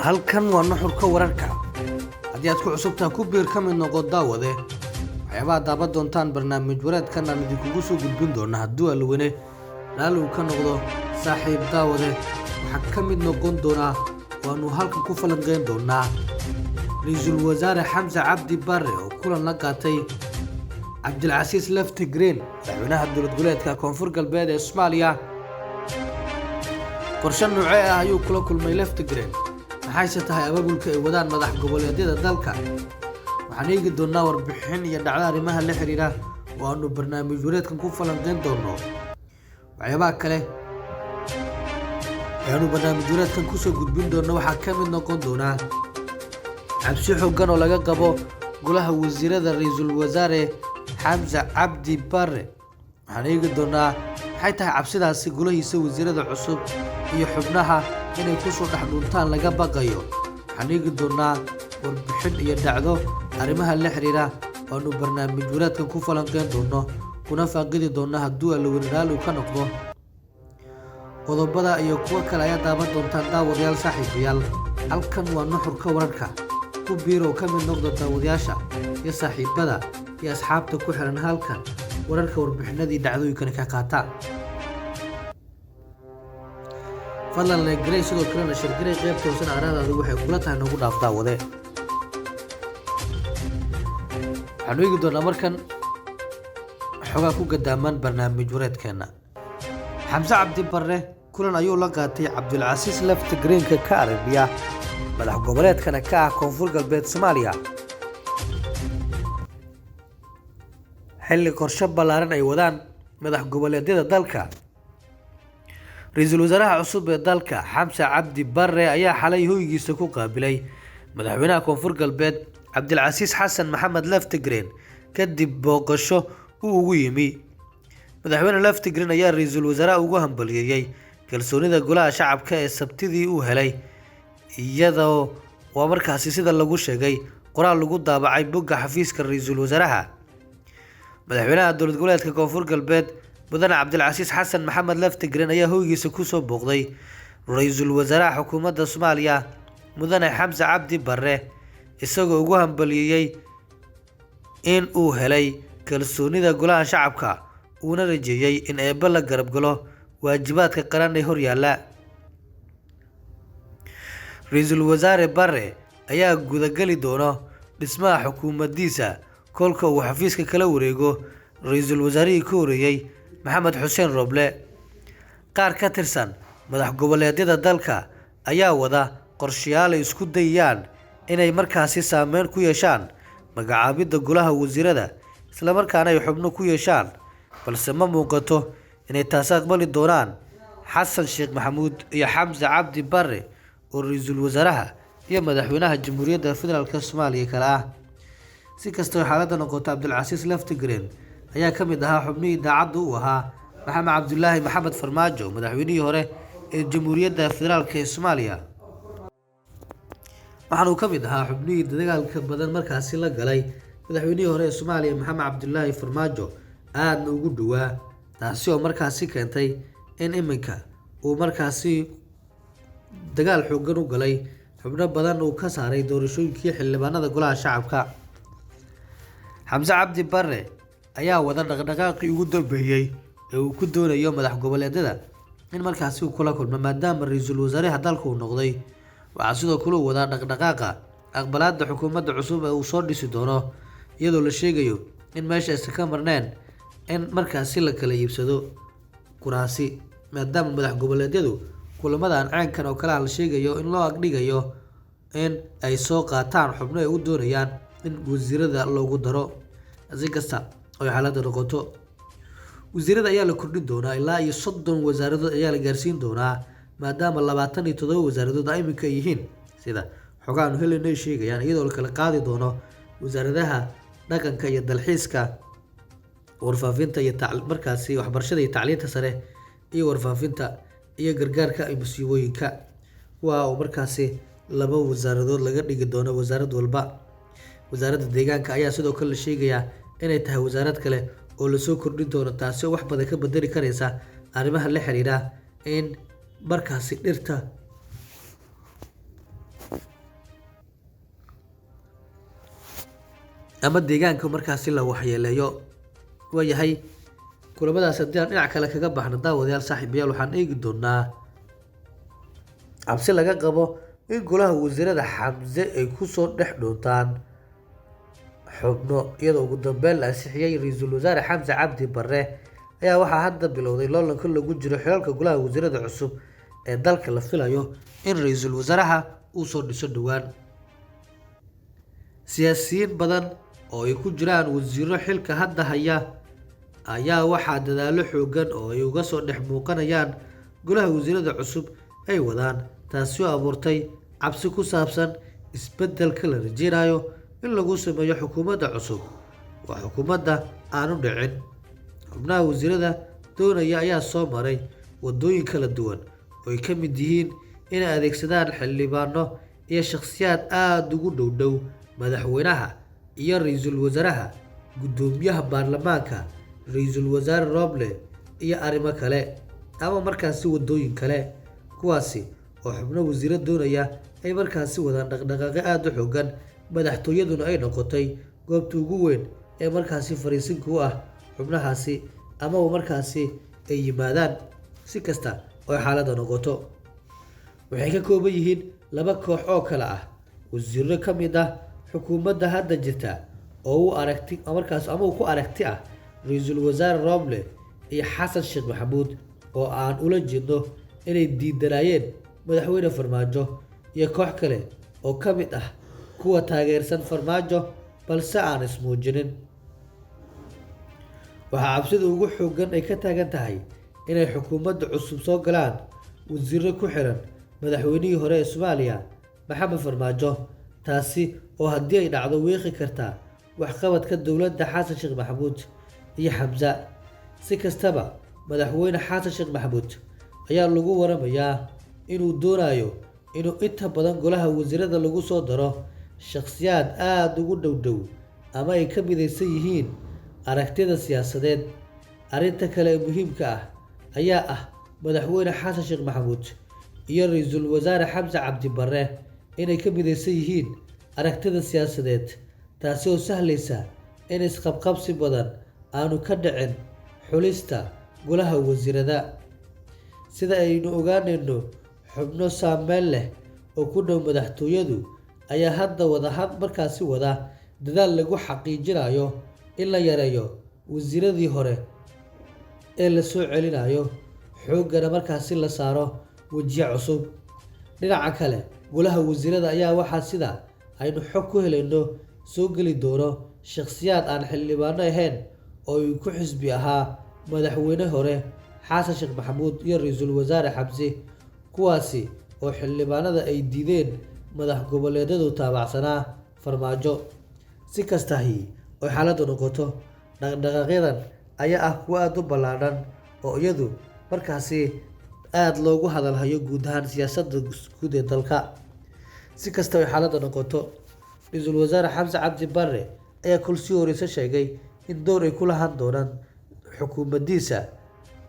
halkan waa nuxurka wararka haddii aad ku cusubtahay ku biir ka mid noqo daawade waxyaabaha daaban doontaan barnaamij wareedkan aan idinkugu soo gudbin doona hadduu alweyne raali uu ka noqdo saaxiib daawade waxaa ka mid noqon doonaa waanu halkan ku falanqeyn doonaa ra-iisul wasaare xamse cabdi barre oo kulan la qaatay cabdilcasiis lafti green madaxweynaha dowlad goboleedka koonfur galbeed ee Soomaaliya qorshe noocee ah ayuu kula kulmay lafti green maxayse tahay abaabulka ay wadaan madax goboleedyada dalka waxaan eegi doonaa warbixin iyo dhacdo arrimaha la xiriira oo aanu barnaamij wareedkan ku falanqeyn doono waxyaabaha kale ayaanu barnaamij wareedkan kusoo gudbin doono waxaa ka mid noqon doonaa cabsi xooggan oo laga qabo golaha wasiirada ra-iisul wasaare xamse cabdi barre waxaan eegi doonaa maxay tahay cabsidaasi golahiisa wasiirada cusub iyo xubnaha inay ku soo dhex dhuntaan laga baqayo waxaan eegi doonaa warbixin iyo dhacdo arrimaha la xiriira waanu barnaamij wareedkan ku falanqeyn doono kuna faaqidi doona hadduu alweyne raali ka noqdo qodobada iyo kuwa kale ayaa daaban doontaan daawadayaal saaxiibayaal halkan waa nuxurka wararka ku biir oo ka mid noqda daawadayaasha iyo saaxiibada iyo asxaabta ku xiran halkan wararka warbixinadii dhacdooyinkani ka qaata fadlan leegrey sidoo kalena shirgarey qaybta hoosan aaraadaadu waxay kula tahay nagu dhaaf daawade waxaanu eegi doonaa markan xogaa ku gadaamaan barnaamij wareedkeena xamse cabdi barre kulan ayuu la qaatay cabdilcasiis lafti greenka ka arabiya madax goboleedkana ka ah koonfur galbeed Soomaaliya xilli qorshe ballaaran ay wadaan madax goboleedyada dalka ra-iisul wasaaraha cusub ee dalka xamse cabdi barre ayaa xalay hoygiisa ku qaabilay madaxweynaha koonfur galbeed cabdilcasiis xasan maxamed lafti green kadib booqasho uu ugu yimi madaxweyne lafti green ayaa ra-iisul wasaaraha ugu hambalyeeyay kalsoonida golaha shacabka ee sabtidii uu helay iyadoo waa markaasi sida lagu sheegay qoraal lagu daabacay bogga xafiiska ra-iisul wasaaraha madaxweynaha dowlad goboleedka koonfur galbeed mudane cabdilcasiis xasan maxamed lafti green ayaa hoygiisa ku soo booqday ra-iisul wasaaraha xukuumadda Soomaaliya mudane xamse cabdi barre isagoo ugu hambalyeeyay in uu helay kalsoonida golaha shacabka uuna rajeeyay in eebbe la garab galo waajibaadka qaran ee horyaalla ra-iisul wasaare barre ayaa gudagali doono dhismaha xukuumaddiisa kolka uu xafiiska kala wareego ra-iisul wasaarihii ka horeeyey maxamed xuseen roble qaar ka tirsan madax goboleedyada dalka ayaa wada qorshayaal ay isku dayayaan inay markaasi saameyn ku yeeshaan magacaabidda golaha wasiirada isla markaana ay xubno ku yeeshaan balse ma muuqato inay taasi aqbali doonaan xasan sheekh maxamuud iyo xamse cabdi barre oo ra-iisul wasaaraha iyo madaxweynaha jamhuuriyadda federaalk Soomaaliya kale ah si kastoo xaaladda noqoto cabdilcasiis lafti green ayaa ka mid ahaa xubnihii daacadda u ahaa maxamed cabdulaahi maxamed farmaajo madaxweynihii hore ee jamhuuriyadda federaalk ee Soomaaliya waxaanu ka mid ahaa xubnihii dagaalka badan markaasi la galay madaxweynihii hore ee Soomaaliya maxamed cabdulaahi farmaajo aadna ugu dhawaa taasi oo markaasi keentay in iminka uu markaasi dagaal xooggan u galay xubno badan uu ka saaray doorashooyinkii xildhibaanada golaha shacabka xamse cabdi barre ayaa wada dhaqdhaqaaqii ugu dambeeyey ee uu ku doonayo madax goboleedyada in markaasi uu kula kulmo maadaama ra-iisul wasaaraha dalka uu noqday waxaa sidoo kale uu wadaa dhaqdhaqaaqa aqbalaadda xukuumadda cusub ee uu soo dhisi doono iyadoo la sheegayo in meesha aysan ka marneen in markaasi la kala iibsado kuraasi maadaama madax goboleedyadu kulamadan caankan oo kale la sheegayo in loo agdhigayo in ay soo qaataan xubno ay u doonayaan in wasiirada loogu daro si kasta oo xaaladda noqoto wasiirada ayaa la kordhin doonaa ilaa iyo 30 wasaaradood ayaa la gaarsiin doonaa maadaama 27 wasaaradood ay iminka yihiin sida xogaan helenay sheegayaan iyadoo la kala qaadi doono wasaaradaha dhaqanka iyo dalxiiska warfaafinta iyo markaasi waxbarashada iyo tacliinta sare iyo warfaafinta iyo gargaarka iyo musiibooyinka waa markaasi laba wasaaradood laga dhigi doono wasaarad walba wasaaradda deegaanka ayaa sidoo kale la sheegayaa inay tahay wasaarad kale oo la soo kordhin doono taasi oo wax badan ka bedeli karaysa arrimaha la xiriira in markaasi dhirta ama deegaanka markaasi la waxyeeleeyo. waayahay kulamadaas haddii aan dhinac kale kaga baxno daawadayaal saaxiibayaal waxaan eegi doonaa cabsi laga qabo in golaha wasiirada Xamse ay kusoo dhex dhuuntaan xubno iyadoo ugu dambeyn la ansixiyay ra-iisul wasaare Xamse Cabdi Barre ayaa waxaa hadda bilowday loolanka lagu jiro xilalka golaha wasiirada cusub ee dalka la filayo in ra-iisul wasaaraha uu soo dhiso dhowaan. siyaasiyiin badan oo ay ku jiraan wasiiro xilka hadda haya ayaa waxaa dadaalo xoogan oo ay uga soo dhex muuqanayaan golaha wasiirada cusub ay wadaan, taasi oo abuurtay cabsi ku saabsan isbeddelka la rajeynayo in lagu sameeyo xukuumadda cusub. waa xukuumadda aanu dhicin. xubnaha wasiirada doonaya ayaa soo maray wadooyin kala duwan oo ay ka mid yihiin inay adeegsadaan xildhibaano iyo shakhsiyaad aada ugu dhow madaxweynaha iyo ra-iisul wasaaraha, guddoomiyaha baarlamaanka, ra-iisul wasaare Roble iyo arrimo kale ama markaasi wadooyin kale, kuwaasi oo xubno wasiiro doonaya ay markaasi wadaan dhaqdhaqaaqyo aada u xoogan. madaxtooyaduna ay noqotay goobta ugu weyn ee markaasi fariisinka u ah xubnahaasi amaba markaasi ay yimaadaan. si kasta oo xaaladda noqoto, waxay ka kooban yihiin laba koox oo kale ah wasiiro ka mid ah xukuumadda hadda jirta oo uu aragti markaas ama uu ku aragti ah ra-iisul wasaare Roble iyo Xasan Sheekh Maxamuud oo aan ula jeedno inay diidanayeen madaxweyne Farmaajo, iyo koox kale oo ka mid ah kuwa taageersan Farmaajo balse aan ismuujinin. waxaa cabsida ugu xoogan ay ka taagan tahay inay xukuumadda cusub soo galaan wasiiro ku xiran madaxweynihii hore ee Soomaaliya Maxamed Farmaajo, taasi oo haddii ay dhacdo weeqi kartaa waxqabadka dowladda Xasan Sheekh Maxamuud iyo Xamse. si kastaba madaxweyne Xasan Sheekh Maxamuud ayaa lagu waramayaa inuu doonayo inuu inta badan golaha wasiirada lagu soo daro shakhsiyaad aada ugu dhow ama ay ka midaysan yihiin aragtida siyaasadeed. arrinta kale ee muhiimka ah ayaa ah madaxweyne Xasan Sheekh Maxamuud iyo ra-iisul wasaare Xamse Cabdi Barre inay ka midaysan yihiin aragtida siyaasadeed, taasi oo sahlaysa in isqabqabsi badan aanu ka dhicin xulista golaha wasiirada. sida aynu ogaanayno, xubno saameyn leh oo ku dhow madaxtooyadu ayaa hadda markaasi wada dadaal lagu xaqiijinayo in la yareeyo wasiiradii hore ee la soo celinayo, xooggana markaasi la saaro wajiye cusub. dhinaca kale, golaha wasiirada ayaa waxaa sida aynu xog ku helayno soo geli doono shakhsiyaad aan xildhibaano ahayn oo ay ku xisbi ahaa madaxweyne hore Xasan Sheekh Maxamuud iyo ra-iisul wasaare Xamse, kuwaasi oo xildhibaanada ay diideen madax goboleedyadu taabacsanaa Farmaajo. si kastahi oo xaaladdu noqoto, dhaqdhaqaaqyadan ayaa ah kuwo aada u ballaadhan oo iyadu markaasi aada loogu hadalhayo guud ahaan siyaasadda guud ee dalka. si kasta oo xaaladda noqoto, ra-iisul wasaare Xamse Cabdi Barre ayaa kulsii horeysa sheegay in door ay ku lahaan doonaan xukuumaddiisa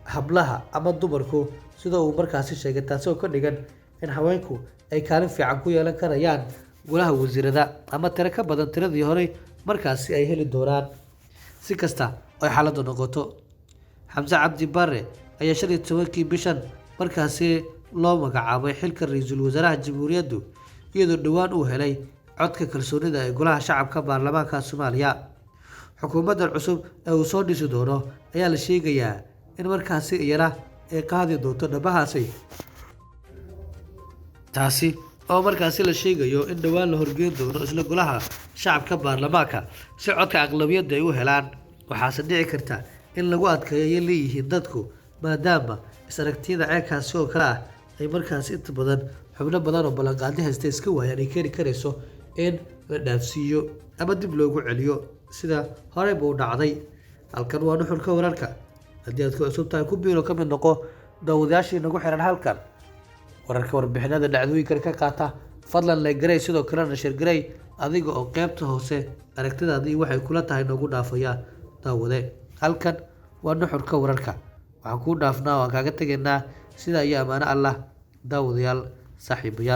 hablaha ama dumarku, sida uu markaasi sheegay, taasi oo ka dhigan in haweenku ay kaalin fiican ku yeelan karayaan golaha wasiirada ama tiro ka badan tiradii horey markaasi ay heli doonaan. si kasta oo xaaladdu noqoto, Xamse Cabdi Barre ayaa 15kii bishan markaasi loo magacaabay xilka ra-iisul wasaaraha jamhuuriyaddu, iyadoo dhowaan uu helay codka kalsoonida ee golaha shacabka baarlamaanka Soomaaliya. xukuumaddan cusub ee uu soo dhisi doono ayaa la sheegayaa in markaasi iyana ay qaadi doonto dhabahaasi, taasi oo markaasi la sheegayo in dhowaan la horgeyn doono isla golaha shacabka baarlamaanka si codka aqlabiyadda ay u helaan. waxaase dhici karta in lagu adkeeyo ay leeyihiin dadku, maadaama is-aragtiyada ceelkaasi oo kale ah ay markaasi inta badan xubno badan oo ballanqaadi haysta iska waayaan ay keeni karayso in la dhaafsiiyo ama dib loogu celiyo sida horey buu dhacday. halkan waa nuxurka wararka. haddii aad ku cusub tahay ku biiro ka mid noqo daawadayaashii nagu xiran halkan wararka warbixinada dhacdooyinkan ka qaata. fadlan like garey, sidoo kalena share garey, adiga oo qaybta hoose aragtidaadii waxay kula tahay noogu dhaafaya daawade. halkan waa nuxurka wararka. waxaan kuu dhaafnaa waan kaaga tegaynaa sida iyo ammaano Allah daawadayaal saaxiibayaal.